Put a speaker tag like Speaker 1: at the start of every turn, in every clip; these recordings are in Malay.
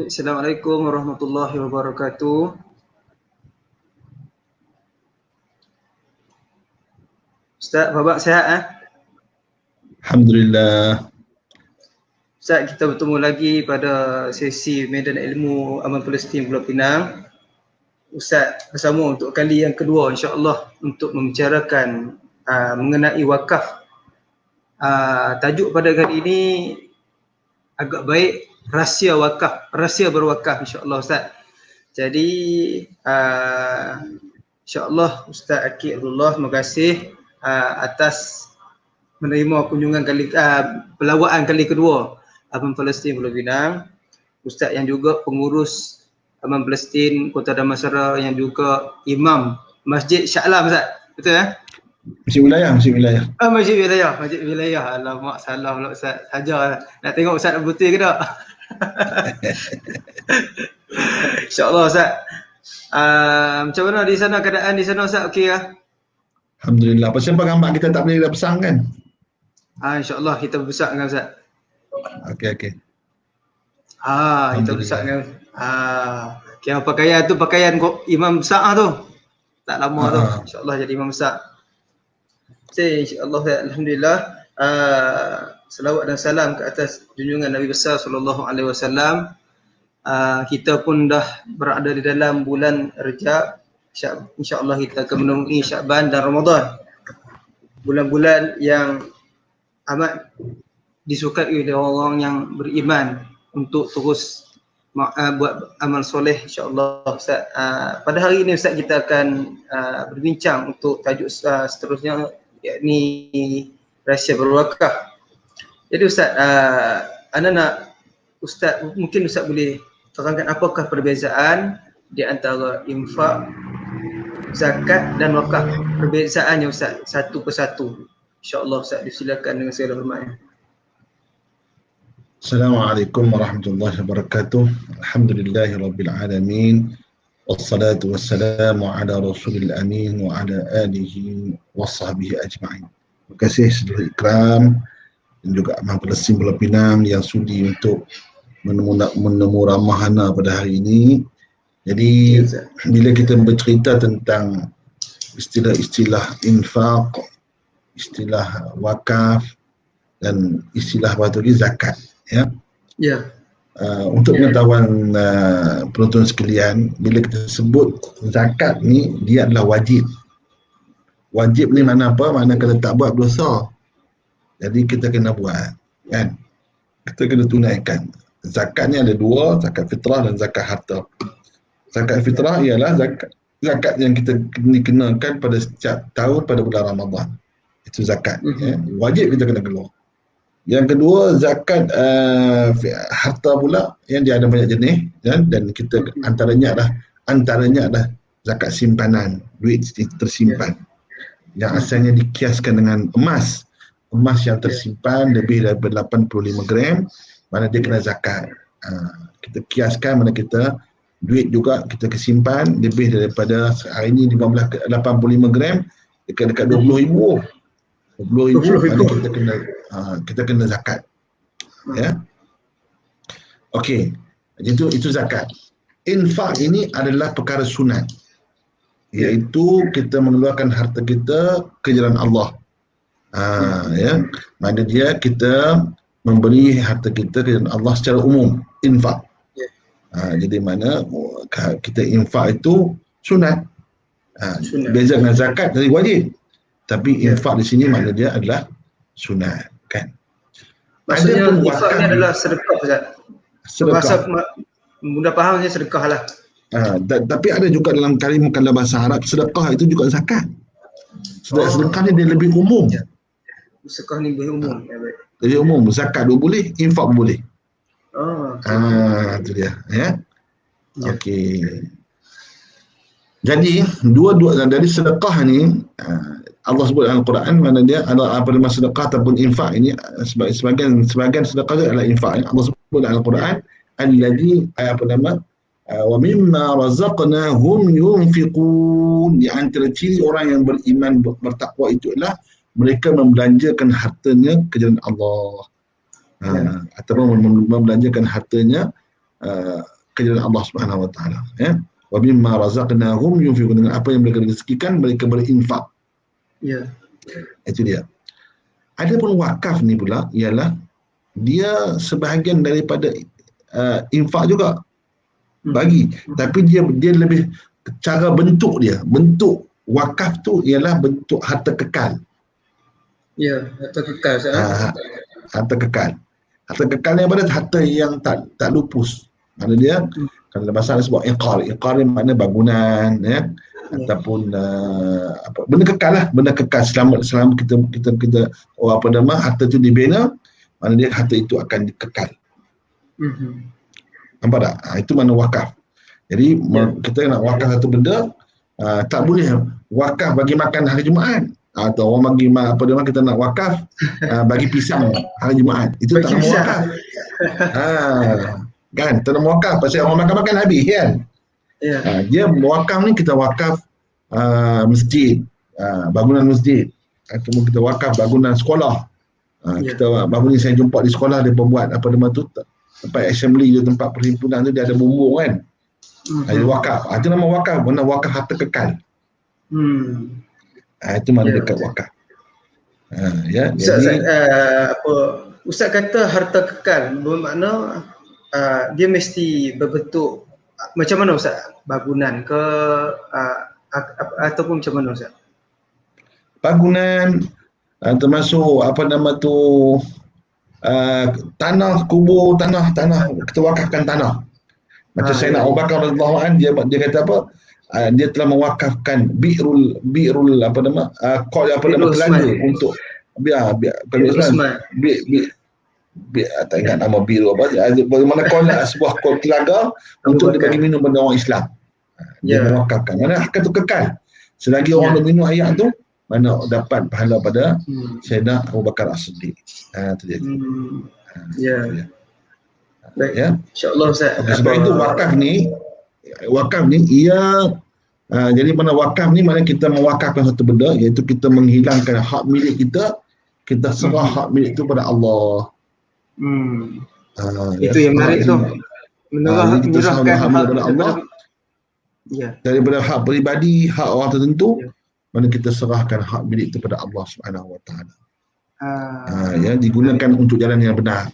Speaker 1: Assalamualaikum warahmatullahi wabarakatuh. Ustaz, Babak sihat?
Speaker 2: Alhamdulillah.
Speaker 1: Ustaz, kita bertemu lagi pada sesi Medan Ilmu Aman Palestin Pulau Pinang. Ustaz bersama untuk kali yang kedua insya-Allah untuk membicarakan mengenai wakaf. Tajuk pada kali ini agak baik, rahsia wakaf, rahsia berwakaf insya-Allah Ustaz. Jadi insya-Allah Ustaz Akid Abdullah, terima kasih atas menerima kunjungan pelawaan kali kedua Aman Palestin Pulau Pinang. Ustaz yang juga pengurus Aman Palestin Kota Damansara, yang juga imam Masjid Shah Alam Ustaz. Betul ya?
Speaker 2: Masjid wilayah.
Speaker 1: Masjid wilayah. Alamak, salah pula Ustaz. Saja nak tengok Ustaz nak betul ke tak? InsyaAllah Ustaz. Macam mana di sana, keadaan di sana Ustaz? Okey lah?
Speaker 2: Alhamdulillah. Pasal gambar kita tak boleh besar kan?
Speaker 1: InsyaAllah kita berbesarkan Ustaz.
Speaker 2: Okey.
Speaker 1: Kita besarkan. Kira pakaian tu pakaian imam besar tu. Tak lama tu. InsyaAllah jadi imam besar. InsyaAllah, alhamdulillah. Salawat dan salam ke atas junjungan Nabi besar sallallahu alaihi wasallam. Kita pun dah berada di dalam bulan Rejab. InsyaAllah kita akan menemui Syakban dan Ramadan. Bulan-bulan yang amat disukai oleh orang yang beriman untuk terus buat amal soleh insya-Allah Ustaz. Pada hari ini Ustaz kita akan berbincang untuk tajuk seterusnya, yakni rahsia berwakaf. Jadi Ustaz, ana nak Ustaz, mungkin Ustaz boleh terangkan apakah perbezaan di antara infak, zakat dan wakaf. Perbezaannya Ustaz satu persatu. InsyaAllah Ustaz, disilakan dengan segala hormatnya.
Speaker 2: Assalamualaikum warahmatullahi wabarakatuh. Alhamdulillahirabbil alamin. Wassalatu wassalamu ala rasulil amin wa ala alihi wasahbihi ajma'in. Terima kasih saudara ikram dan juga Aman Palestin Pulau Pinang yang sudi untuk menemu ramahana pada hari ini. Jadi bila kita bercerita tentang istilah-istilah infak, istilah wakaf dan istilah batu lagi zakat, untuk pengetahuan penonton sekalian, bila kita sebut zakat ni, dia adalah wajib. Wajib ni mana apa? Mana kalau tak buat dosa. Jadi kita kena buat, kan? Kita kena tunaikan. Zakat ni ada dua, zakat fitrah dan zakat harta. Zakat fitrah ialah zakat yang kita dikenakan pada setiap tahun pada bulan Ramadan. Itu zakat. Wajib kita kena keluar. Yang kedua, zakat harta pula, yang dia ada banyak jenis, dan kita antaranya adalah zakat simpanan, duit tersimpan, yang asalnya dikiaskan dengan emas yang tersimpan lebih daripada 85 gram, mana dia kena zakat. Kita kiaskan mana kita duit juga kita kesimpan lebih daripada hari ini 85 gram, dekat 20,000. 20,000 kita kena zakat. Ya. Okey. Itu zakat. Infak ini adalah perkara sunat, iaitu kita mengeluarkan harta kita ke jalan Allah. Mana dia kita memberi harta kita ke jalan Allah secara umum, infak. Jadi mana kita infak itu sunat. Beza dengan zakat dari wajib. Tapi infak di sini makna dia adalah sunat, kan?
Speaker 1: Maksudnya infak ni adalah sedekah Ustaz. Bahasa mudah fahamnya sedekah lah.
Speaker 2: Tapi ada juga dalam bahasa Arab, sedekah itu juga zakat. Sedekah ni dia lebih umum.
Speaker 1: Sedekah ni lebih umum.
Speaker 2: Lebih umum. Zakat pun boleh, infak pun boleh. Itu dia, ya. Okey. Jadi dua-dua dari sedekah ni, Allah sebut dalam Al-Quran, mana dia ada apa nama sedekah ataupun infak ini, sebagian sedekah itu adalah infak. Allah sebut dalam Al-Quran, alladzi wa mimma razaqnahum yunfiqun. Di antara ciri orang yang beriman bertakwa itu adalah mereka membelanjakan hartanya ke jalan Allah. Ataupun membelanjakan hartanya ke jalan Allah Subhanahu wa taala, ya. Wa mimma razaqnahum yunfiqun, dengan apa yang mereka rezekikan mereka berinfak.
Speaker 1: Ya.
Speaker 2: Itu dia. Adapun wakaf ni pula ialah dia sebahagian daripada infak juga bagi, tapi dia lebih cara bentuk dia. Bentuk wakaf tu ialah bentuk harta kekal.
Speaker 1: Ya, harta kekal.
Speaker 2: Harta kekal. Harta kekal ni apa dia? Harta yang tak lupus. Mana dia? Kalau bahasa dia sebut iqar. Iqar ni makna bangunan, ya. Ataupun benda kekal lah, benda kekal selama kita harta tu dibina, mana dia harta itu akan kekal. Nampak tak? Itu makna wakaf. Jadi kita nak wakaf satu benda, tak boleh wakaf bagi makan hari Jumaat, atau orang bagi kita nak wakaf bagi pisang hari Jumaat. Itu tak nama wakaf. Kan, tak nama wakaf pasal orang makan habis kan. Dia wakaf ni, kita wakaf masjid, bangunan masjid, ataupun kita wakaf bangunan sekolah. Kita bangun ni, saya jumpa di sekolah dia buat tempat assembly tu, tempat perhimpunan tu, dia ada bumbung kan. Ada wakaf. Itu nama wakaf, mana wakaf harta kekal. Itu mana dekat wakaf. Ya,
Speaker 1: Ustaz, Ustaz kata harta kekal, bermakna dia mesti berbentuk macam mana Ustaz? Bangunan ke ataupun macam mana Ustaz?
Speaker 2: Bangunan, termasuk tanah, kubur, tanah kita wakafkan tanah. Macam Sayyidina Abu Bakar radhiyallahu anhu, dia kata apa? Dia telah mewakafkan bi'rul telaga untuk Usman. Tak ingat nama biru apa. Bagaimana sebuah telaga untuk dibagi minum pada orang Islam. Dia mewakafkan. Mana akan tu kekal. Selagi orang minum air tu, mana dapat pahala pada Sayyidina Abu Bakar As-Siddiq. Itu dia.
Speaker 1: Baik. InsyaAllah Ustaz.
Speaker 2: Sebab itu wakaf ni ia jadi mana wakaf ni, mana kita mewakafkan satu benda, iaitu kita menghilangkan hak milik kita serah hak milik itu pada Allah.
Speaker 1: Itu yang menarik tu. Menyerahkan hak
Speaker 2: kepada Allah daripada hak peribadi, hak orang tertentu, mana kita serahkan hak milik itu pada Allah Subhanahu wa taala. Digunakan untuk jalan yang benar.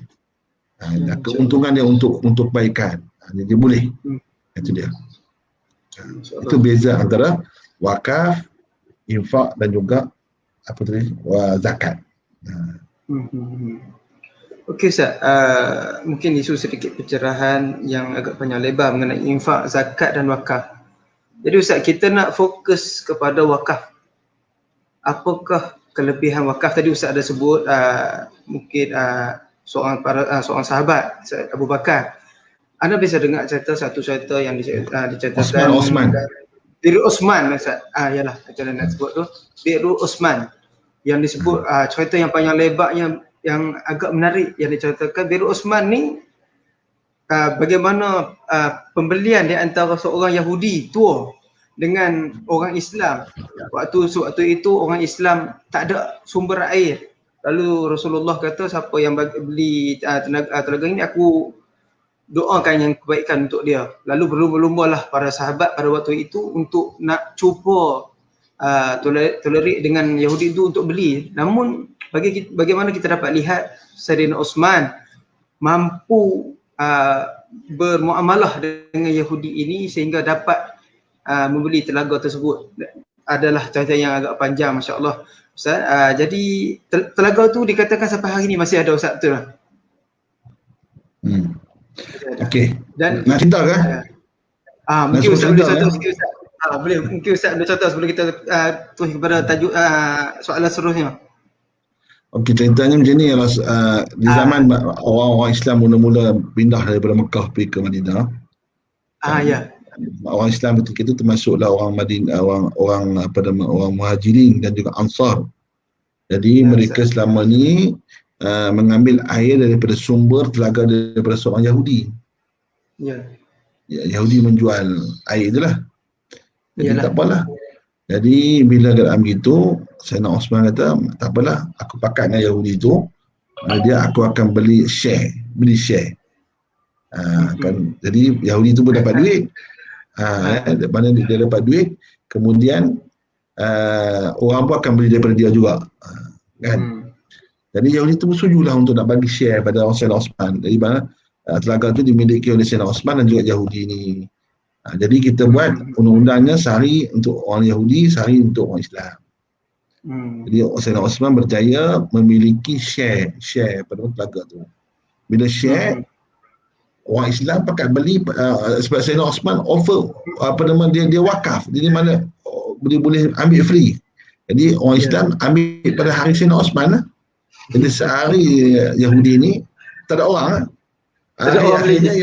Speaker 2: Keuntungan dia untuk kebaikan. Jadi boleh. Itu dia. Itu beza antara wakaf, infak dan juga zakat.
Speaker 1: Okey Ustaz, mungkin isu sedikit pencerahan yang agak panjang lebar mengenai infak, zakat dan wakaf. Jadi Ustaz, kita nak fokus kepada wakaf. Apakah kelebihan wakaf? Tadi Ustaz ada sebut mungkin seorang sahabat Abu Bakar. Anda bisa dengar satu cerita yang diceritakan
Speaker 2: Osman.
Speaker 1: Biru Osman Ustaz. Yalah, macam nak sebut tu. Biru Osman yang disebut cerita yang panjang lebarnya yang agak menarik yang diceritakan. Biru Osman ni bagaimana pembelian di antara seorang Yahudi tua dengan orang Islam. Waktu itu orang Islam tak ada sumber air. Lalu Rasulullah kata, siapa yang beli telaga ini, aku doakan yang kebaikan untuk dia. Lalu berlumba-lumbalah para sahabat pada waktu itu untuk nak cuba tolerik dengan Yahudi itu untuk beli. Namun bagaimana kita dapat lihat Sayyidina Osman mampu bermuamalah dengan Yahudi ini sehingga dapat membeli telaga tersebut. Adalah cerita yang agak panjang, masya-Allah Ustaz. Jadi telaga tu dikatakan sampai hari ini masih ada Ustaz, betul tak?
Speaker 2: Okey.
Speaker 1: Dan
Speaker 2: nak cerita ke?
Speaker 1: Mungkin Ustaz boleh contoh sikit Ustaz. Boleh, mungkin Ustaz boleh contoh sebelum kita terus kepada tajuk soalan seterusnya.
Speaker 2: Okey, ceritanya macam ni. Di zaman orang-orang Islam mula-mula pindah daripada Mekah pergi ke Madinah. Orang Islam ketika itu termasuklah orang Madinah, orang Muhajirin dan juga Ansar. Jadi mereka selama ni mengambil air daripada sumber telaga daripada seorang Yahudi. Yahudi menjual air itulah. Jadi tak apalah. Jadi bila keadaan begitu, Sayyidina Osman kata, tak apalah, aku pakat dengan Yahudi itu, aku akan beli share. Kan, jadi Yahudi tu pun dapat duit. Mana dia dapat duit, kemudian orang pun akan beli daripada dia juga. Kan? Jadi Yahudi tu bersetujulah untuk nak bagi share pada Sayyidina Osman. Jadi mana telaga tu dimiliki oleh Sayyidina Osman dan juga Yahudi ni. Jadi kita buat undang-undangnya sehari untuk orang Yahudi, sehari untuk orang Islam. Jadi Sayyidina Osman berjaya memiliki share pada telaga tu. Bila share, orang Islam pakat beli sebab Sayyidina Osman offer dia wakaf. Jadi mana boleh ambil free. Jadi orang Islam ambil pada hari Sayyidina Osman lah. Jadi sehari Yahudi ni tak ada orang lah. Akhirnya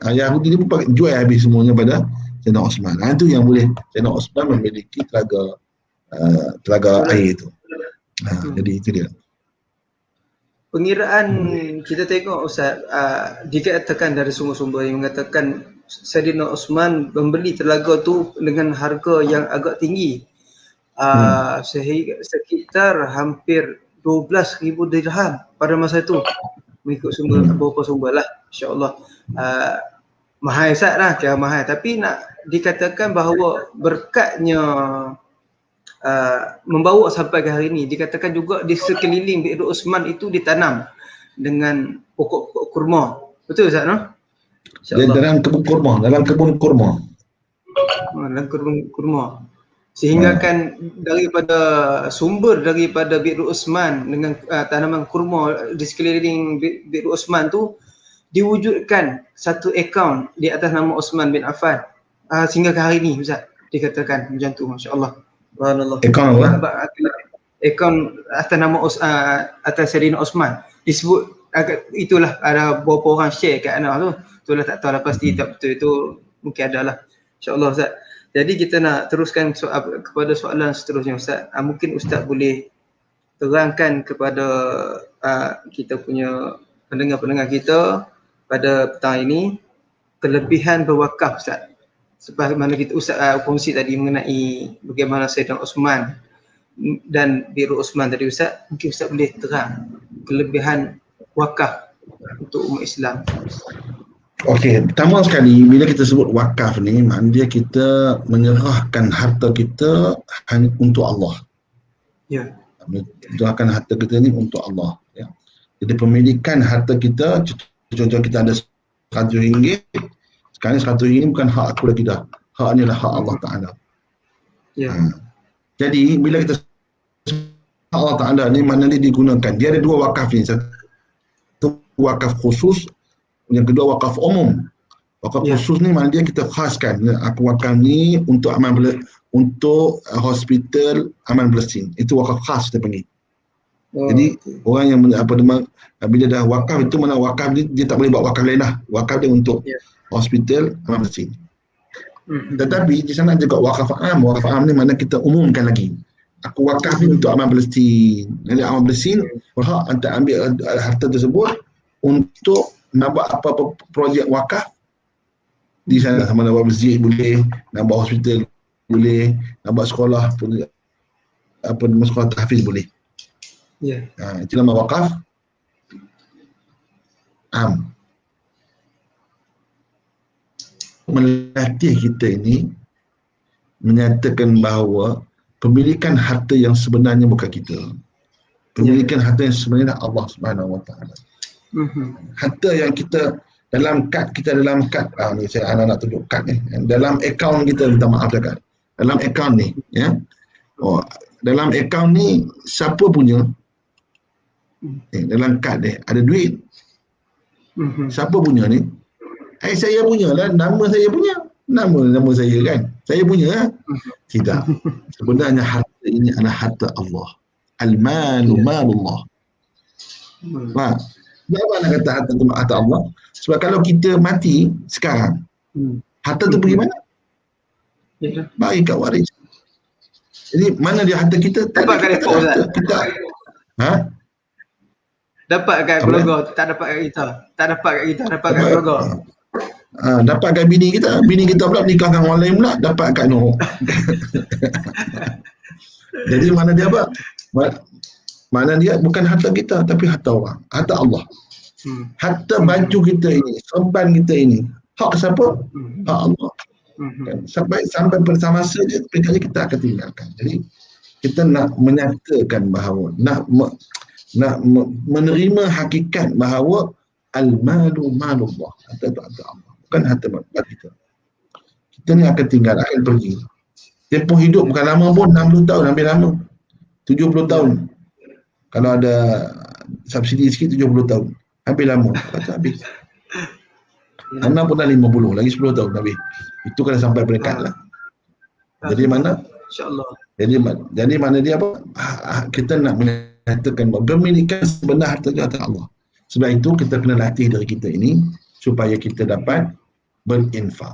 Speaker 2: Yahudi ni pun jual habis semuanya pada Sayyidina Osman. Itu yang boleh Sayyidina Osman memiliki telaga air tu. Jadi itu dia.
Speaker 1: Pengiraan kita tengok Ustaz, dikatakan dari sumber-sumber yang mengatakan Sayyidina Osman membeli telaga tu dengan harga yang agak tinggi. Sehingga sekitar hampir 12,000 dirham pada masa itu, mengikut sumber beberapa sumber lah, insyaAllah. Mahal Ustaz lah, kira mahal. Tapi nak dikatakan bahawa berkatnya membawa sampai ke hari ini, dikatakan juga di sekeliling Bi'r Osman itu ditanam dengan pokok-pokok kurma. Betul Ustaz, no?
Speaker 2: Dalam kebun kurma. Dalam kebun
Speaker 1: kurma. Sehingga kan daripada sumber daripada Bi'r Osman dengan tanaman kurma di sekeliling Bi'r Osman tu diwujudkan satu akaun di atas nama Osman bin Affan sehingga ke hari ini Ustaz, dikatakan macam tu, masya-Allah. Subhanallah.
Speaker 2: Akaun apa?
Speaker 1: Akaun atas nama atas Sayyidina Osman disebut itulah, ada beberapa orang share kat anak tu. Itulah tak tahu lah pasti tak betul, itu mungkin adalah, insya-Allah Ustaz. Jadi kita nak teruskan kepada soalan seterusnya Ustaz. Mungkin Ustaz boleh terangkan kepada kita punya pendengar-pendengar kita pada petang ini kelebihan berwakaf Ustaz. Sebab mana kita Ustaz kongsi tadi mengenai bagaimana Sayyidina Osman dan Bi'r Osman tadi Ustaz, mungkin Ustaz boleh terang kelebihan wakaf untuk umat Islam.
Speaker 2: Okey, pertama sekali bila kita sebut wakaf ni, maknanya kita menyerahkan harta kita hanya untuk Allah.
Speaker 1: Ya.
Speaker 2: Menyerahkan harta kita ni untuk Allah. Ya. Jadi pemilikan harta kita, contoh kita ada RM100, sekarang RM100 bukan hak aku lagi dah. Hak ni adalah hak Allah Ta'ala.
Speaker 1: Ya.
Speaker 2: Jadi bila kita hak Allah Ta'ala ni, maknanya digunakan. Dia ada dua wakaf ni. Satu wakaf khusus, yang kedua wakaf umum. Wakaf khusus ni maknanya kita khaskan, aku wakaf ni untuk untuk hospital Aman Palestin. Itu wakaf khas kita panggil. Jadi orang yang bila dah wakaf itu, mana wakaf dia tak boleh buat wakaf lain lah. Wakaf dia untuk hospital Aman Palestin. Tetapi di sana juga wakaf am. Wakaf am ni mana kita umumkan lagi. Aku wakaf ni untuk Aman Palestin. Jadi Aman Palestin berhak untuk ambil harta tersebut untuk nak buat apa-apa projek wakaf di sana, sama nak buat masjid boleh, nak buat hospital boleh, nak buat sekolah pun, sekolah tahfiz boleh.
Speaker 1: Ya.
Speaker 2: Itu nama wakaf am. Melatih kita ini menyatakan bahawa pemilikan harta yang sebenarnya bukan kita. Pemilikan harta yang sebenarnya Allah Subhanahu Wa Taala. Harta yang kita dalam kad ni saya nak tunjuk kad ni, dalam akaun kita, minta maaf dekat dalam akaun ni, ya. Dalam akaun ni siapa punya, dalam kad ni ada duit, siapa punya ni? Saya punya lah, nama saya punya, nama saya kan, saya punya lah. Tidak, sebenarnya harta ini adalah harta Allah. Al-malu malullah. Kenapa nak kata harta itu harta Allah? Sebab kalau kita mati sekarang, harta tu pergi mana? Bagi kat waris. Jadi mana dia harta kita?
Speaker 1: Dapat kat depo
Speaker 2: kita.
Speaker 1: Dapat kat keluarga, tak dapat kat kita. Tak dapat kat kita, dapat kat keluarga.
Speaker 2: Dapat kat bini kita. Bini kita pula nikahkan orang lain pula, dapat kat Noh. Jadi mana dia apa? Mana dia bukan harta kita tapi harta orang, harta Allah. Hatta baju kita ini, serban kita ini, hak siapa? Hak Allah. Kan? Sampai pada masa je kita akan tinggalkan. Jadi kita nak menyatakan bahawa nak menerima hakikat bahawa al-malu malullah, harta Allah, bukan harta kita. Kita ni akan tinggal, akan pergi. Tempoh hidup bukan lama pun, 60 tahun hampir lama. 70 tahun. Kalau ada subsidi sikit 70 tahun. Hampir lama. Lepas tu habis. Anak pun dah 50, lagi 10 tahun habis. Itu kalau sampai peringkat lah. Jadi mana?
Speaker 1: InsyaAllah.
Speaker 2: Jadi mana dia apa? Kita nak menyatakan bahawa pemilikan sebenar harta Allah. Sebab itu kita kena latih dari kita ini supaya kita dapat berinfak.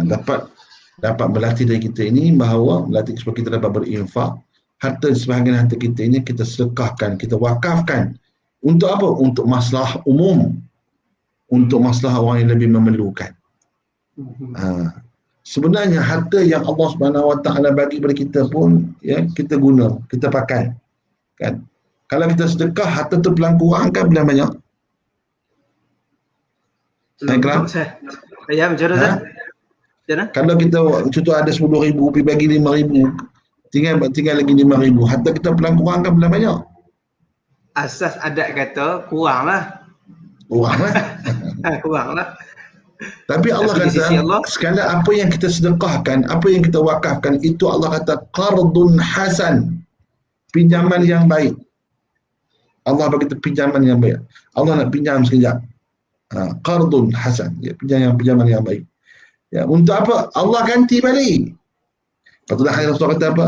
Speaker 2: Dapat berlatih dari kita ini bahawa melatih supaya kita dapat berinfak. Harta sebahagian harta kita ini kita sedekahkan, kita wakafkan. Untuk apa? Untuk masalah umum. Untuk masalah orang yang lebih memerlukan. Sebenarnya harta yang Allah Subhanahu Wa Taala bagi kepada kita pun ya kita guna, kita pakai. Kan? Kalau kita sedekah harta tu pelan kurang kan bila banyak?
Speaker 1: Ya, macam mana?
Speaker 2: Kalau kita contoh ada 10,000 pergi bagi 5,000, tinggal lagi 5,000, harta kita pelan kurang kan bila banyak?
Speaker 1: Asas adat kata kurang lah. Kurang lah.
Speaker 2: Tapi Allah kata, sekali apa yang kita sedekahkan, apa yang kita wakafkan, itu Allah kata qardun hasan, pinjaman yang baik. Allah bagi kita pinjaman yang baik. Allah nak pinjam sekejap. Qardun hasan, ya, pinjaman yang baik. Ya, untuk apa? Allah ganti balik. Patutlah hadis Rasul kata apa?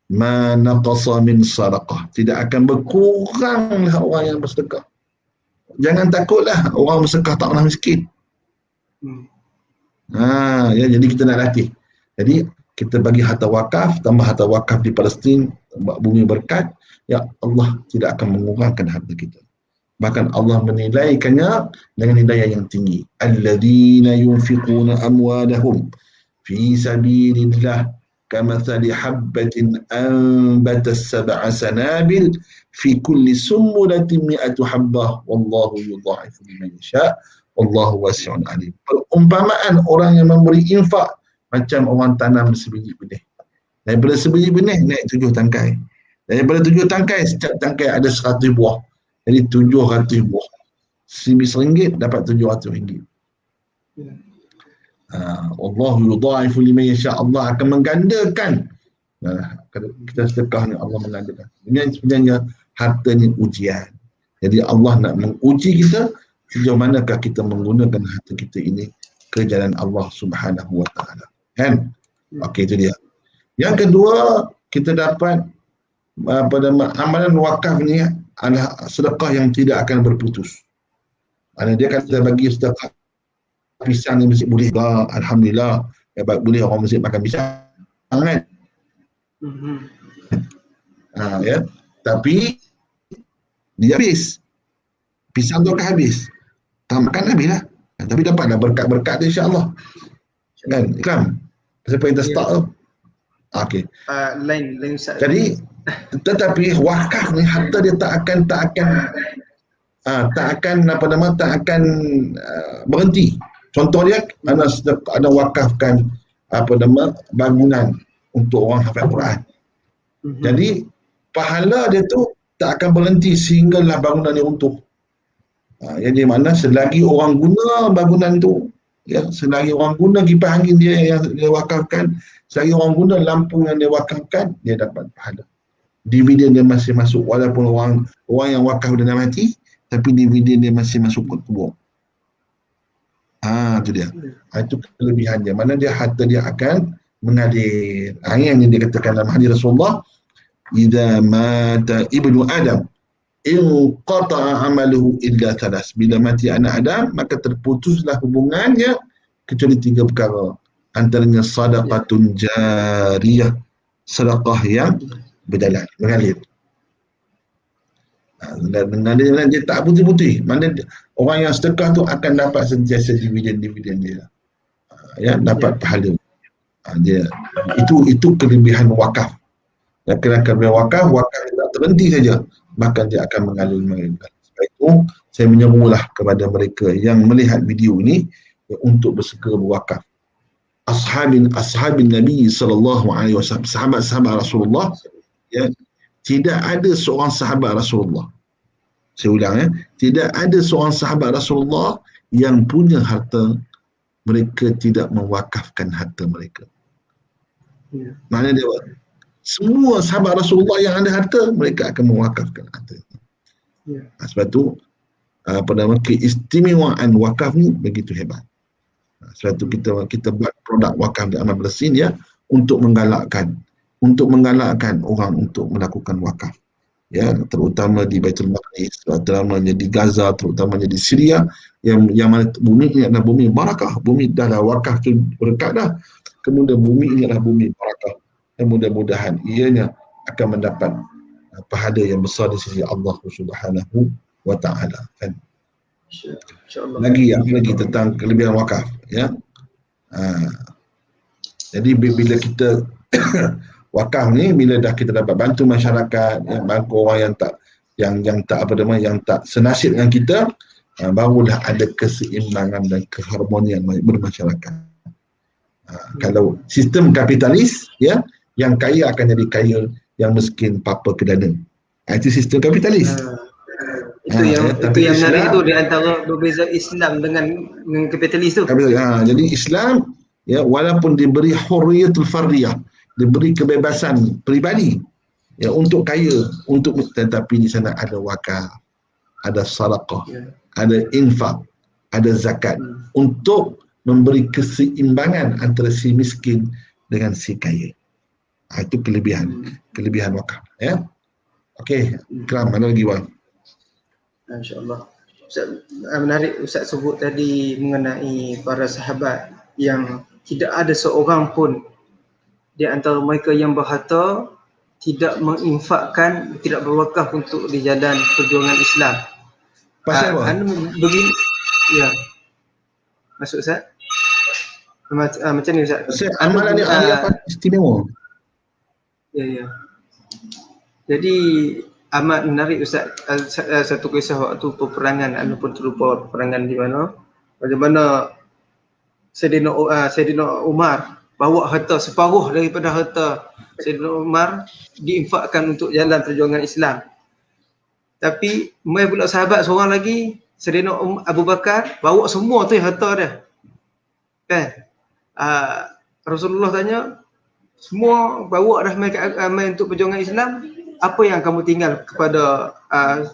Speaker 2: Ma naqasa min sadaqah, tidak akan berkuranglah orang yang bersedekah. Jangan takutlah orang bersedekah tak pernah miskin. Ya, jadi kita nak latih. Jadi kita bagi harta wakaf, tambah harta wakaf di Palestin, bumi berkat, ya Allah tidak akan mengurangkan harta kita. Bahkan Allah menilaikannya dengan nilai yang tinggi. Alladzina yunfiquna amwalahum fi sabilillah kamathali habbatin anbatat sab'a sanabil fi kulli sumbulatin mi'atu habbah wallahu yudha'ifu liman yasha' wallahu wasi'un alim. Perumpamaan orang yang memberi infak macam orang tanam sebiji benih. Daripada sebiji benih naik 7 tangkai. Daripada 7 tangkai, setiap tangkai ada 100 buah. Jadi 700 buah. RM1 dapat RM700. Wallahu yudha'ifu liman yasha'. Allah akan menggandakan. Kita sedekah ni Allah menggandakan. Ini sebenarnya harta ni ujian. Jadi Allah nak menguji kita sejauh manakah kita menggunakan harta kita ini ke jalan Allah Subhanahu Wa Taala. Kan? Okey, itu dia. Yang kedua, kita dapat pada amalan wakaf ni adalah sedekah yang tidak akan berputus. Dia kata bagi sedekah pisang ni mesti boleh. Alhamdulillah, boleh orang mesti makan pisang kan? Ya. Tapi dia habis. Pisang tu akan habis. Tak makan habis lah. Tapi dapatlah berkat-berkat tu insya-Allah. Kan? Ikram. Siapa yang start tu? Okey.
Speaker 1: Lain Ustaz.
Speaker 2: Jadi tetapi wakaf ni harta dia tak akan berhenti. Contoh dia ada wakafkan bangunan untuk orang hafal Quran. Jadi pahala dia tu tak akan berhenti sehinggalah bangunan dia runtuh. Jadi mana selagi orang guna bangunan tu, ya, selagi orang guna kipas angin dia yang dia wakafkan, selagi orang guna lampu yang dia wakafkan, dia dapat pahala. Dividen dia masih masuk walaupun orang yang wakaf dah mati, tapi dividen dia masih masuk ke kubur. Itu dia. Itu kelebihan dia. Mana dia harta dia akan mengalir. Yang dia katakan dalam hadis Rasulullah, idza mata ibnu Adam inqata'a amaluhu illa thalas. Bila mati anak Adam, maka terputuslah hubungannya kecuali 3 perkara. Antaranya sadaqatun jariyah, sedekah yang berjalan, mengalir. Dan dia tak putih-putih. Mana orang yang sedekah tu akan dapat sentiasa dividen-dividen dia. Ya, dapat pahala. Itu kelebihan wakaf. Dan kelebihan wakaf tak terhenti saja, bahkan dia akan mengalir. Sebab itu saya menyerulah kepada mereka yang melihat video ini untuk bersegera berwakaf. Ashabin Nabi sallallahu alaihi wasallam, sahabat-sahabat Rasulullah, ya, tidak ada seorang sahabat Rasulullah, saya ulang, tidak ada seorang sahabat Rasulullah yang punya harta mereka tidak mewakafkan harta mereka. Maknanya dia, semua sahabat Rasulullah yang ada harta, mereka akan mewakafkan harta. Sebab tu keistimewaan wakaf ni begitu hebat. Sebab tu kita buat produk wakaf di Amal Belesin, ya, untuk menggalakkan orang untuk melakukan wakaf, ya, terutama di Baitul Maqdis, terutamanya di Gaza, terutamanya di Syria, yang mana bumi ini adalah bumi barakah, bumi dah wakaf tu berkat dah, kemudian bumi ini adalah bumi barakah, dan mudah-mudahan ianya akan mendapat pahala yang besar di sisi Allah Subhanahu wa taala, kan. Lagi tentang kelebihan wakaf, ya. Jadi bila kita wakaf ni, bila dah kita dapat bantu masyarakat, ya, bantu orang yang tak senasib dengan kita, barulah ada keseimbangan dan keharmonian bermasyarakat. Kalau sistem kapitalis, ya, yang kaya akan jadi kaya, yang miskin papa ke dana. Itu sistem kapitalis.
Speaker 1: Itu yang menarik tu di antara berbeza Islam dengan kapitalis tu.
Speaker 2: Jadi Islam, ya, walaupun diberi hurriyatul fardiyah, diberi kebebasan pribadi, ya, untuk kaya, tetapi di sana ada wakaf, ada sedekah, ada infak, ada zakat, untuk memberi keseimbangan antara si miskin dengan si kaya. Itu kelebihan wakaf, ya. Okey, Ikram, mana lagi, Wan?
Speaker 1: InsyaAllah. Ustaz, menarik Ustaz sebut tadi mengenai para sahabat yang tidak ada seorang pun di antara mereka yang berharta tidak menginfakkan, tidak berwakaf untuk di jalan perjuangan Islam.
Speaker 2: Pasal apa?
Speaker 1: Begini, ya. Masuk Ustaz? Macam ni Ustaz.
Speaker 2: Amalan ni apa istimewa?
Speaker 1: Ya. Jadi amat menarik Ustaz, satu kisah waktu peperangan, pun terlupa peperangan di mana, bagaimana Sayyidina Umar bawa harta, separuh daripada harta Sayyidina Umar diinfakkan untuk jalan perjuangan Islam. Tapi mai pula sahabat seorang lagi, Sayyidina Abu Bakar, bawa semua tu harta dia, kan. Rasulullah tanya, semua bawa dah mai untuk perjuangan Islam, apa yang kamu tinggal kepada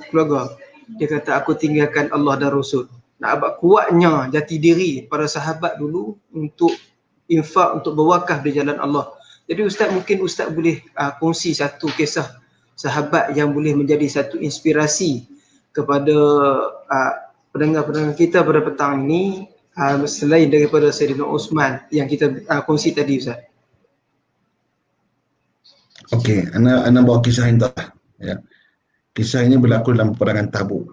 Speaker 1: keluarga? Dia kata, aku tinggalkan Allah dan Rasul. Nak abad kuatnya jati diri para sahabat dulu untuk infak, untuk berwakaf di jalan Allah. Jadi Ustaz, mungkin Ustaz boleh kongsi satu kisah sahabat yang boleh menjadi satu inspirasi kepada pendengar-pendengar kita pada petang ini, selain daripada Sayyidina Osman yang kita kongsi tadi, Ustaz.
Speaker 2: Okey, ana bawa kisah ini, ya. Kisah ini berlaku dalam peperangan Tabuk.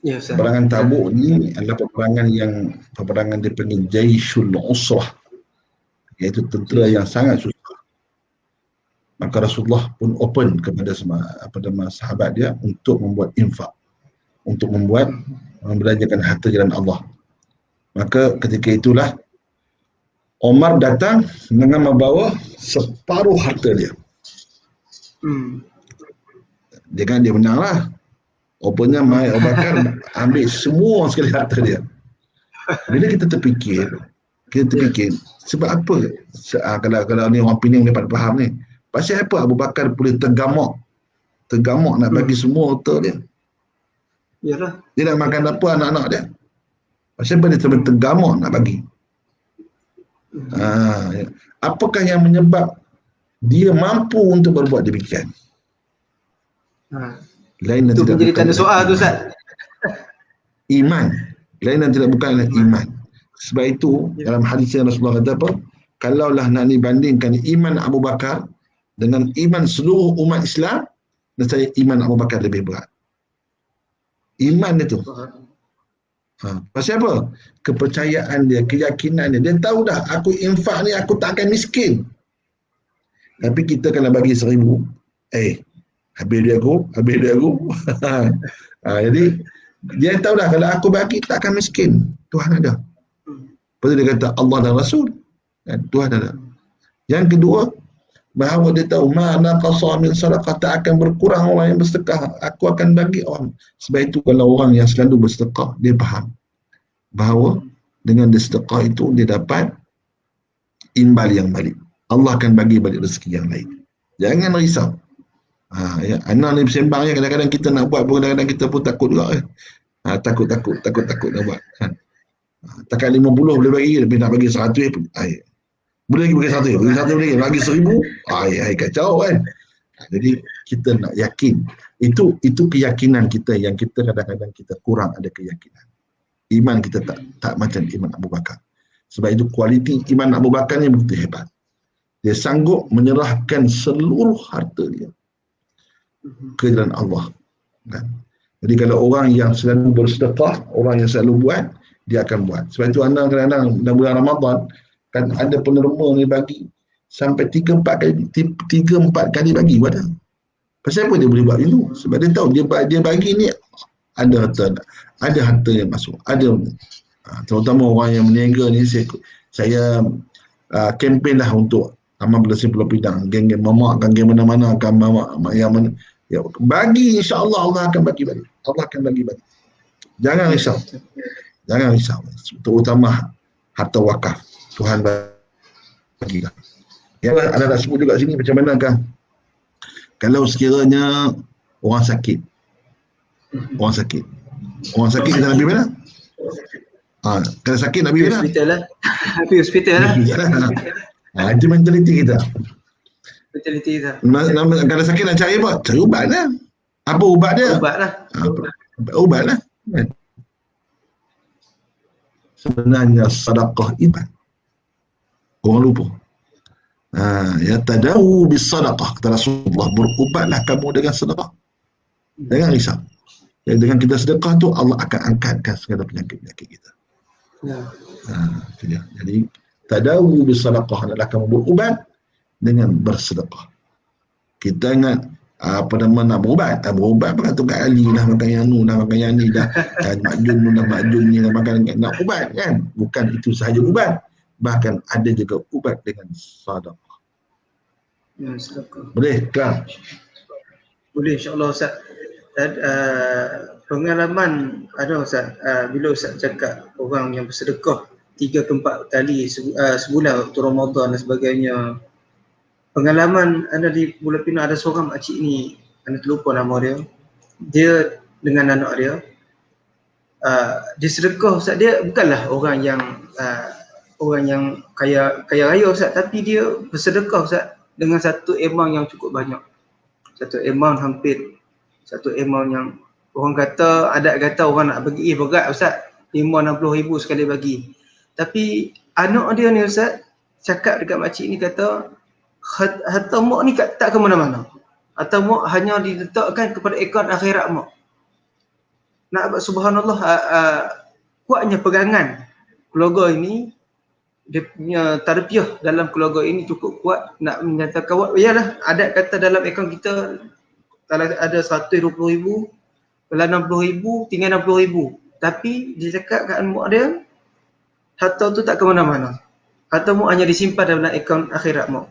Speaker 1: Ya, Ustaz.
Speaker 2: Peperangan Tabuk ni adalah peperangan dipanggil Jaishul Usrah, iaitu tentera yang sangat susah. Maka Rasulullah pun open kepada sahabat dia untuk membuat infak, untuk membelanjakan harta jalan Allah. Maka ketika itulah Umar datang dengan membawa separuh harta dia. Dia menang lah. Rupanya Abu Bakar ambil semua sekali harta dia. Bila kita terfikir sebab apa? Kalau ni orang Penang dapat faham ni, pasal apa Abu Bakar boleh tergamak nak bagi semua harta dia?
Speaker 1: Yalah.
Speaker 2: Dia nak makan apa anak-anak dia? Pasal apa dia tergamak nak bagi? Apakah yang menyebab dia mampu untuk berbuat demikian? Lain dan
Speaker 1: itu
Speaker 2: tidak
Speaker 1: menjadi
Speaker 2: bukan
Speaker 1: tanda soal tu, Ustaz.
Speaker 2: Iman. Lain dan tidak bukan iman. Sebab itu dalam hadis yang Rasulullah kata apa? Kalaulah nak dibandingkan iman Abu Bakar dengan iman seluruh umat Islam, nescaya iman Abu Bakar lebih berat. Iman dia tu. Pasal apa? Kepercayaan dia, keyakinan dia. Dia tahu dah, aku infak ni aku tak akan miskin. Tapi kita kalau bagi 1,000, habis dia aku. Jadi Dia tahu dah kalau aku bagi tak akan miskin. Tuhan ada. Lepas tu dia kata Allah dan Rasul. Tuhan ada. Yang kedua, bahawa dia tahu mana qasa min sadaqah, tak akan berkurang orang yang bersedekah. Aku akan bagi orang. Sebab itu kalau orang yang selalu bersedekah, dia faham bahawa dengan dia sedekah itu dia dapat imbal yang balik. Allah akan bagi balik rezeki yang lain. Jangan risau. Ya, anak ni bersembang ya, kadang-kadang kita nak buat pun kadang-kadang kita pun takut juga. Takut nak buat. Takat 50 boleh bagi, lebih nak bagi 100 pun. Boleh lagi bagi 100, bagi 100 boleh bagi 1000. Kacau kan. Jadi kita nak yakin. Itu keyakinan kita yang kita kadang-kadang kita kurang ada keyakinan. Iman kita tak macam iman Abu Bakar. Sebab itu kualiti iman Abu Bakar ni begitu hebat. Dia sanggup menyerahkan seluruh harta dia ke jalan Allah. Kan? Jadi kalau orang yang selalu bersedekah, orang yang selalu buat, dia akan buat. Sebab itu anda kadang-kadang dalam bulan Ramadan kan ada penerima ni bagi sampai 3-4 kali bagi pada. Pasal apa dia boleh buat itu? Sebab dia tahu dia bagi ni ada harta yang masuk. Terutama orang yang berniaga ni, saya kempen lah untuk amal bersih Pulau Pinang, geng-geng mamak kan, geng mana-mana akan mamak yang mana ya, bagi, insya-Allah Allah akan bagi balik. Allah akan bagi balik. Jangan risau. Terutama harta wakaf. Tuhan bagilah. Ya, ada nak sebut juga sini macam mana kan? Kalau sekiranya orang sakit kita nak pergi mana? Kalau sakit nak pergi mana?
Speaker 3: Hospital lah.
Speaker 2: Itu mentaliti kita.
Speaker 3: Mentaliti.
Speaker 2: Kalau sakit nak cari apa? Cari ubat lah. Apa ubat dia? Ubat lah. Sebenarnya sedekah ibadah. Orang lupa. Ya tadawu bis sedekah, kata Rasulullah, berubatlah kamu dengan sedekah. Jangan risau. Ya, dengan kita sedekah tu Allah akan angkatkan segala penyakit-penyakit kita. Itu dia. Jadi tadawu bis sedekah adalah kamu berubat dengan bersedekah. Kita ingat nak berubat pakai tukar ali dah, makan yang nu dah, makan yang ni dah, makjun ni dah, makan nak ubat kan. Bukan itu sahaja ubat, bahkan ada juga ubat dengan sedekah.
Speaker 3: Ya, sedekah.
Speaker 2: Boleh kan?
Speaker 3: Boleh, insya-Allah Ustaz. Pengalaman ada Ustaz, bila Ustaz cakap orang yang bersedekah 3 ke 4 kali sebulan waktu Ramadan dan sebagainya. Pengalaman anda di Pulau Pinang, ada seorang makcik ni, anda terlupa nama dia. Dia dengan anak dia, dia sedekah Ustaz. Dia bukanlah orang yang kaya raya Ustaz, tapi dia bersedekah Ustaz dengan satu amount yang cukup banyak. Satu amount yang orang kata, adat kata orang nak bagi berat Ustaz, 50-60 ribu sekali bagi. Tapi anak dia ni Ustaz cakap dekat makcik ni, kata harta mak ni tak ke mana-mana. Harta mak hanya diletakkan kepada akaun akhirat mak. Nak subhanallah, kuatnya pegangan keluarga ini. Dia punya tarbiyah dalam keluarga ini cukup kuat nak menyatakan, yalah adat kata dalam akaun kita kalau ada 120 ribu, kalau 60 ribu, tinggal 60 ribu. Tapi dia cakap kat mak dia, harta tu tak ke mana-mana. Harta mak hanya disimpan dalam akaun akhirat mak.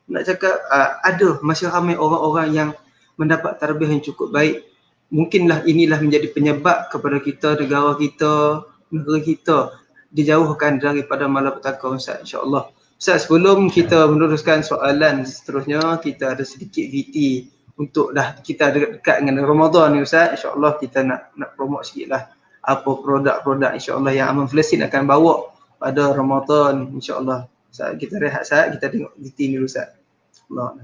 Speaker 3: Nak cakap ada masih ramai orang-orang yang mendapat tarbiyah yang cukup baik. Mungkinlah inilah menjadi penyebab kepada kita, negara kita dijauhkan daripada malapetaka Ustaz, insya-Allah. Ustaz, sebelum kita meneruskan soalan seterusnya, kita ada sedikit VT untuk kita dekat dengan Ramadan ni Ustaz. InsyaAllah kita nak promote sikit lah apa produk-produk insyaAllah yang Aman Palestin akan bawa pada Ramadan, insyaAllah. Saat kita rehat kita tengok VT ni dulu Ustaz. Allah.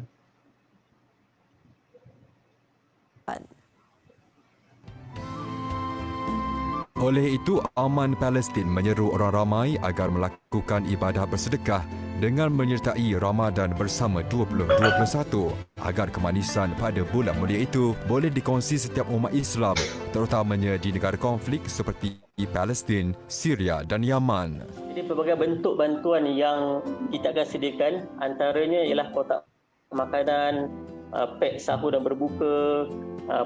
Speaker 4: Oleh itu, Aman Palestin menyeru orang ramai agar melakukan ibadah bersedekah dengan menyertai Ramadan bersama 2021 agar kemanisan pada bulan mulia itu boleh dikongsi setiap umat Islam, terutamanya di negara konflik seperti Palestin, Syria dan Yaman.
Speaker 5: Jadi pelbagai bentuk bantuan yang kita akan sediakan, antaranya ialah kotak makanan, pack sahur dan berbuka,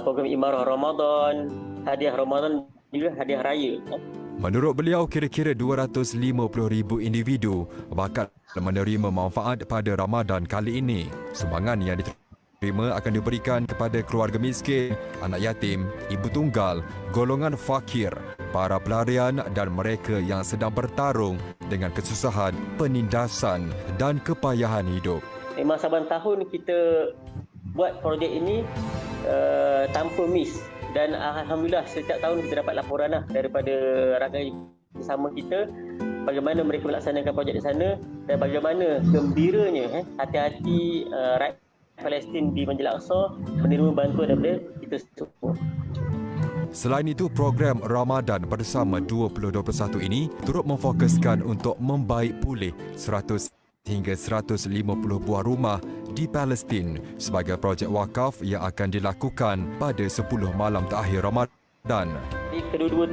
Speaker 5: program Imarah Ramadan, hadiah Ramadan juga hadiah raya.
Speaker 4: Menurut beliau, kira-kira 250,000 individu bakal menerima manfaat pada Ramadan kali ini. Sumbangan yang diterima akan diberikan kepada keluarga miskin, anak yatim, ibu tunggal, golongan fakir, para pelarian dan mereka yang sedang bertarung dengan kesusahan, penindasan dan kepayahan hidup.
Speaker 5: Memang saban tahun kita buat projek ini tanpa miss. Dan alhamdulillah setiap tahun kita dapat laporan daripada rakan bersama kita bagaimana mereka melaksanakan projek di sana dan bagaimana gembiranya hati-hati rakyat Palestin di Masjid Al-Aqsa menerima bantuan daripada kita semua.
Speaker 4: Selain itu, program Ramadan Bersama 2021 ini turut memfokuskan untuk membaik pulih 100 hingga 150 buah rumah di Palestin sebagai projek wakaf yang akan dilakukan pada 10 malam terakhir Ramadan.
Speaker 5: Jadi kedua-dua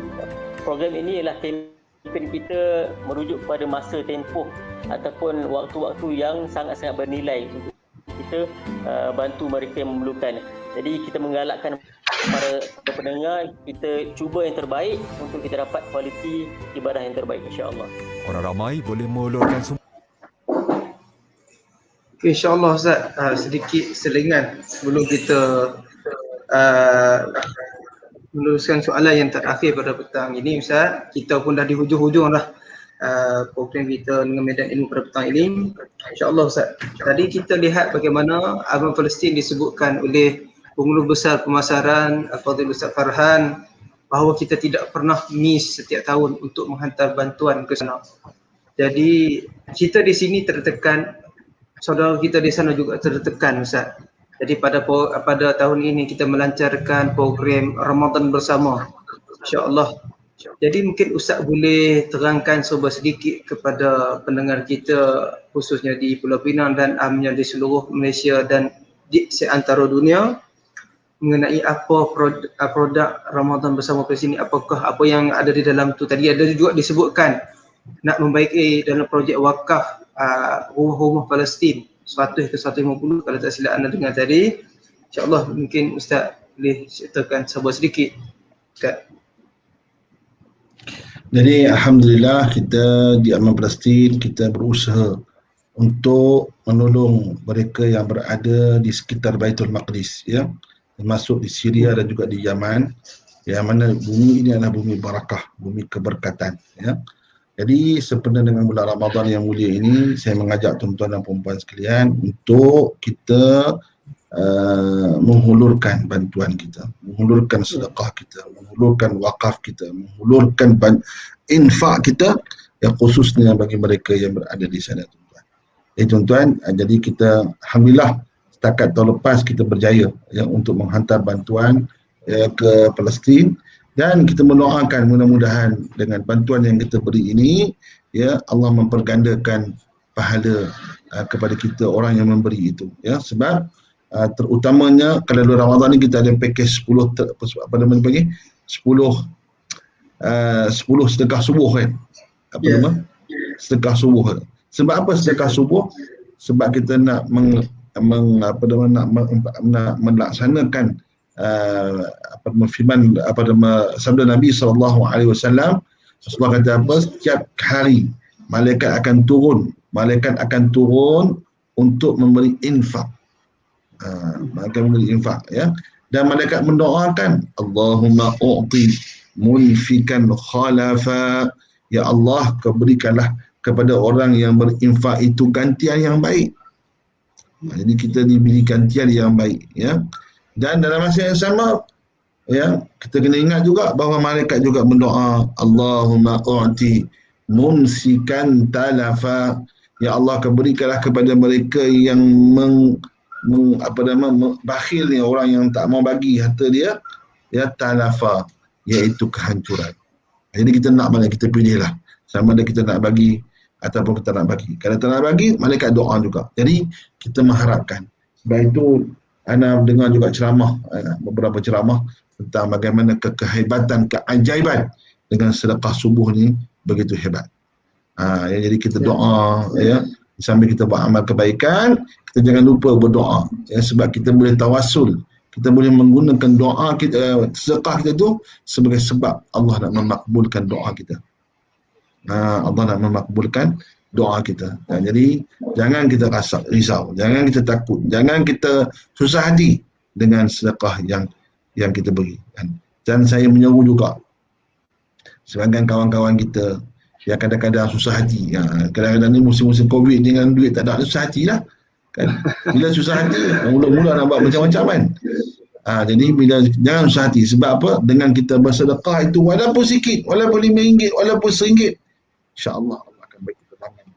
Speaker 5: program ini ialah kempen kita merujuk kepada masa tempoh ataupun waktu-waktu yang sangat-sangat bernilai untuk kita bantu mereka yang memerlukan. Jadi kita menggalakkan para pendengar, kita cuba yang terbaik untuk kita dapat kualiti ibadah yang terbaik, insya-Allah.
Speaker 4: Orang ramai boleh mengulurkan
Speaker 3: InsyaAllah Ustaz, sedikit selingan sebelum kita meneruskan soalan yang terakhir pada petang ini Ustaz. Kita pun dah di hujung-hujung dah program kita dengan Medan Ilmu pada petang ini. InsyaAllah Ustaz, tadi kita lihat bagaimana Aman Palestin disebutkan oleh Pengurus Besar Pemasaran Fadil Ustaz Farhan bahawa kita tidak pernah miss setiap tahun untuk menghantar bantuan ke sana. Jadi kita di sini tertekan, saudara kita di sana juga tertekan Ustaz. Jadi pada tahun ini kita melancarkan program Ramadan Bersama, insya-Allah. Jadi mungkin Ustaz boleh terangkan sedikit kepada pendengar kita khususnya di Pulau Pinang dan amnya di seluruh Malaysia dan di seantero dunia mengenai apa produk Ramadan Bersama Palestin ini, apakah apa yang ada di dalam tu. Tadi ada juga disebutkan nak membaiki dalam projek wakaf rumah-rumah Palestin 100 ke 150 kalau tak silap anda dengar tadi. InsyaAllah mungkin Ustaz boleh ceritakan sedikit Ustaz.
Speaker 2: Jadi alhamdulillah kita di Aman Palestin kita berusaha untuk menolong mereka yang berada di sekitar Baitul Maqdis, ya, termasuk di Syria dan juga di Yaman, yang mana bumi ini adalah bumi barakah, bumi keberkatan, ya. Jadi sempena dengan bulan Ramadan yang mulia ini, saya mengajak tuan-tuan dan puan-puan sekalian untuk kita menghulurkan bantuan kita, menghulurkan sedekah kita, menghulurkan wakaf kita, menghulurkan infak kita yang khususnya bagi mereka yang berada di sana, tuan-tuan. Tuan-tuan, jadi kita alhamdulillah setakat tahun lepas kita berjaya ya, untuk menghantar bantuan ke Palestin. Dan kita mendoakan mudah-mudahan dengan bantuan yang kita beri ini, ya, Allah mempergandakan pahala kepada kita orang yang memberi itu, ya. Sebab terutamanya kalau dalam Ramadan ni kita ada package 10 apa nama panggil 10 sedekah subuh kan. Apa nama? Sedekah subuh. Sebab apa sedekah subuh? Sebab kita nak melaksanakan firman sabda Nabi SAW. Rasulullah kata apa? Setiap hari malaikat akan turun untuk memberi infak. Mereka memberi infak, ya. Dan malaikat mendoakan, Allahumma u'ti munfikan khalafa, ya Allah, berikanlah kepada orang yang berinfak itu gantian yang baik. Jadi kita diberi gantian yang baik, ya. Dan dalam masa yang sama, ya, kita kena ingat juga bahawa malaikat juga berdoa, Allahumma u'ti mumsikan talafa, ya Allah, berikanlah kepada mereka yang bakhil ni, orang yang tak mau bagi harta dia, ya, talafa, iaitu kehancuran. Jadi kita nak mana, kita pilihlah sama ada kita nak bagi ataupun kita nak bagi. Kalau tak nak bagi, malaikat doa juga. Jadi kita mengharapkan. Sebab itu ana dengar juga ceramah, beberapa ceramah tentang bagaimana kehebatan, keajaiban dengan sedekah subuh ni begitu hebat. Ya, jadi kita doa, ya, sambil kita buat amal kebaikan, kita jangan lupa berdoa, ya, sebab kita boleh tawassul Kita boleh menggunakan doa kita, sedekah kita tu sebagai sebab Allah nak memakbulkan doa kita. Allah nak memakbulkan doa kita. Jadi jangan kita risau, jangan kita takut, jangan kita susah hati dengan sedekah yang kita beri. Dan saya menyeru juga sebagian kawan-kawan kita yang kadang-kadang susah hati. Kadang-kadang ni musim-musim Covid ni dengan duit tak ada, susah hati lah. Kan? Bila susah hati, mula-mula nak buat macam-macam kan. Jadi bila jangan susah hati. Sebab apa? Dengan kita bersedekah itu, walaupun sikit, walaupun RM5, walaupun RM1, insya-Allah Allah akan beri ketenangan.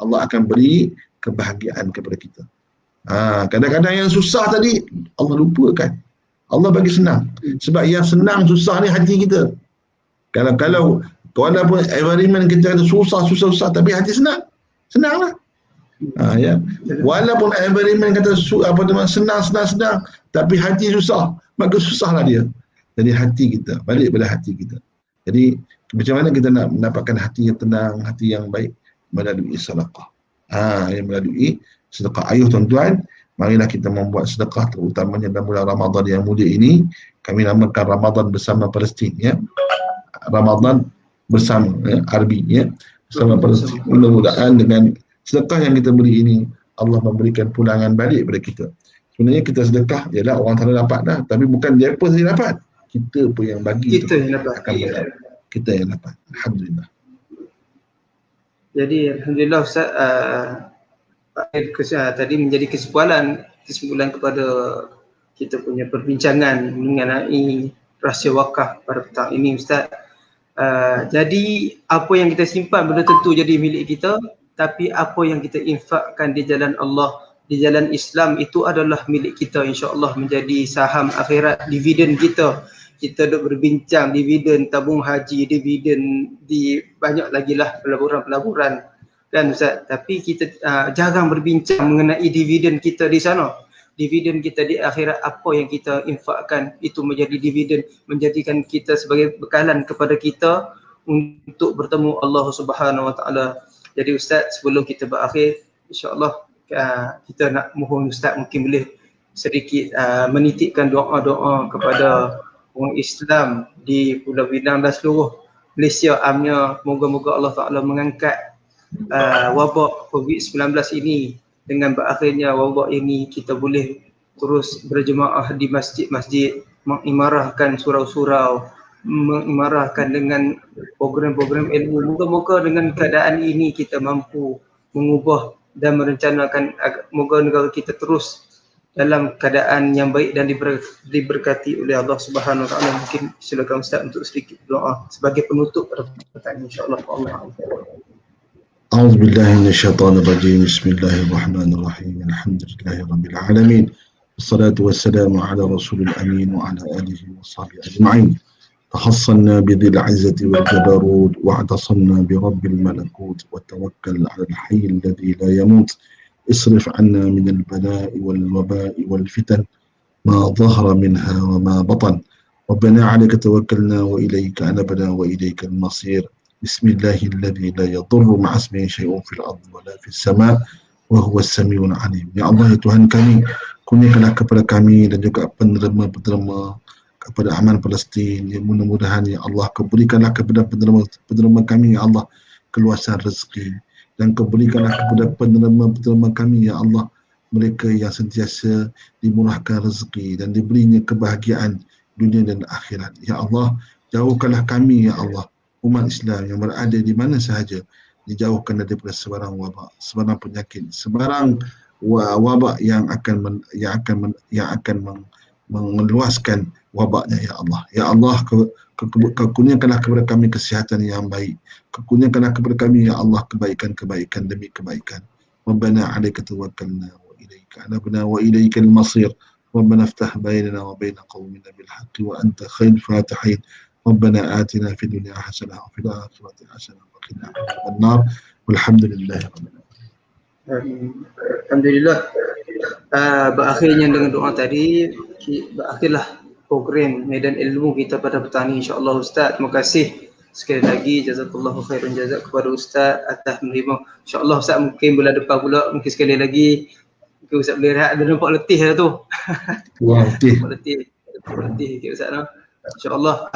Speaker 2: Allah akan beri kebahagiaan kepada kita. Kadang-kadang yang susah tadi Allah lupakan. Allah bagi senang. Sebab yang senang susah ni hati kita. Kalau walaupun environment kita ada susah, tapi hati senanglah. Ya. Walaupun environment kata senang, tapi hati susah, maka susahlah dia. Jadi hati kita, balik pada hati kita. Jadi macam mana kita nak mendapatkan hati yang tenang, hati yang baik? Melalui sedekah. Melalui sedekah. Ayuh tuan-tuan, marilah kita membuat sedekah, terutamanya dalam bulan Ramadan yang mulia ini. Kami namakan Ramadan bersama Palestin, ya. Ramadan bersama, ya, Arbi, ya, bersama Palestin. Mudah-mudahan dengan sedekah yang kita beri ini, Allah memberikan pulangan balik kepada kita. Sebenarnya kita sedekah, ialah orang tak dapat dah, tapi bukan dia pun saja dapat. Kita pun yang bagi.
Speaker 3: Kita yang dapat.
Speaker 2: Kita yang dapat. Alhamdulillah.
Speaker 3: Jadi Alhamdulillah Ustaz, tadi menjadi kesimpulan kepada kita punya perbincangan mengenai rahsia wakaf pada petang ini Ustaz. Jadi apa yang kita simpan belum tentu jadi milik kita, tapi apa yang kita infakkan di jalan Allah, di jalan Islam, itu adalah milik kita, insya-Allah menjadi saham akhirat, dividen kita. Kita duk berbincang dividen tabung haji, dividen di banyak lagi lah pelaburan-pelaburan kan Ustaz. Tapi kita jarang berbincang mengenai dividen kita di sana. Dividen kita di akhirat, apa yang kita infakkan itu menjadi dividen, menjadikan kita sebagai bekalan kepada kita untuk bertemu Allah Subhanahu Wa Taala. Jadi Ustaz, sebelum kita berakhir, insya-Allah kita nak mohon Ustaz mungkin boleh sedikit menitipkan doa-doa kepada orang Islam di Pulau Pinang dan seluruh Malaysia amnya. Moga-moga Allah Taala mengangkat wabak COVID-19 ini. Dengan berakhirnya wabak ini, kita boleh terus berjemaah di masjid-masjid, mengimarahkan surau-surau, mengimarahkan dengan program-program ilmu. Moga-moga dengan keadaan ini kita mampu mengubah dan merencanakan moga negara kita terus dalam keadaan yang baik dan diberkati oleh Allah Subhanahu Wa Taala. Mungkin silakan Ustaz untuk sedikit doa sebagai penutup pada pertanyaan, insya-Allah.
Speaker 2: أعوذ بالله من الشيطان الرجيم. بسم الله الرحمن الرحيم. الحمد لله رب العالمين، والصلاة والسلام على رسول الأمين وعلى آله وصحبه أجمعين. تحصنا بذي العزة والجبروت، واعتصمنا برب الملكوت، وتوكل على الحي الذي لا يموت. اصرف عنا من البلاء والوباء والفتن ما ظهر منها وما بطن. ربنا عليك توكلنا وإليك أنبنا وإليك المصير. بسم الله الذي لا يضر مع اسمه شيء في الأرض ولا في السماء وهو السميع العليم. Ya Allah, ya Tuhan kami, kurniakanlah kepada kami dan juga penerima kepada aman Palestin. Ya, mudah-mudahan ya Allah, berikanlah kepada penerima kami ya Allah keluasan rezeki, dan berikanlah kepada penerima kami ya Allah mereka yang sentiasa dimurahkan rezeki dan diberinya kebahagiaan dunia dan akhirat. Ya Allah, jauhkanlah kami ya Allah, umat Islam yang berada di mana sahaja, dijauhkan daripada sebarang wabak, sebarang penyakit, sebarang wabak yang akan meluaskan wabaknya ya Allah. Ya Allah, kurniakanlah kepada kami kesihatan yang baik, kurniakanlah kepada kami ya Allah kebaikan demi kebaikan. Rabbana 'alaika tawakkalna wa ilaika anabna wa ilaikal masir. Rabbana iftah bainana wa bain qaumina bil haqqi wa anta khairul fatihin. ربنا آتنا في الدنيا حسنة وفي الآخرة حسنة وقنا عذاب النار والحمد لله رب العالمين.
Speaker 3: Alhamdulillah. Berakhirnya dengan doa tadi, berakhirlah program Medan Ilmu kita pada petang ini, insya-Allah Ustaz. Terima kasih sekali lagi, jazakallahu khairan jazak kepada Ustaz atas menerima. Insya-Allah Ustaz, mungkin bulan depan pula, mungkin sekali lagi
Speaker 1: Ustaz boleh rehat, dia nampak letih dah tu.
Speaker 2: Wah, okey.
Speaker 1: Letih Ustaz no. InsyaAllah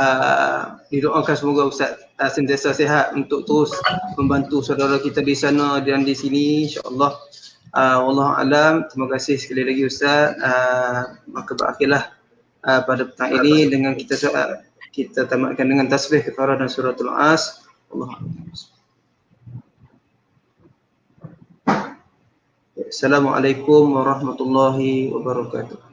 Speaker 1: didoakan semoga Ustaz sentiasa sihat untuk terus membantu saudara kita di sana dan di sini insyaAllah. Wallahu alam. Terima kasih sekali lagi Ustaz. Maka berakhirlah pada petang ini dengan kita tamatkan dengan tasbih kafarah dan suratul As. Wallahu alam. Assalamualaikum warahmatullahi wabarakatuh.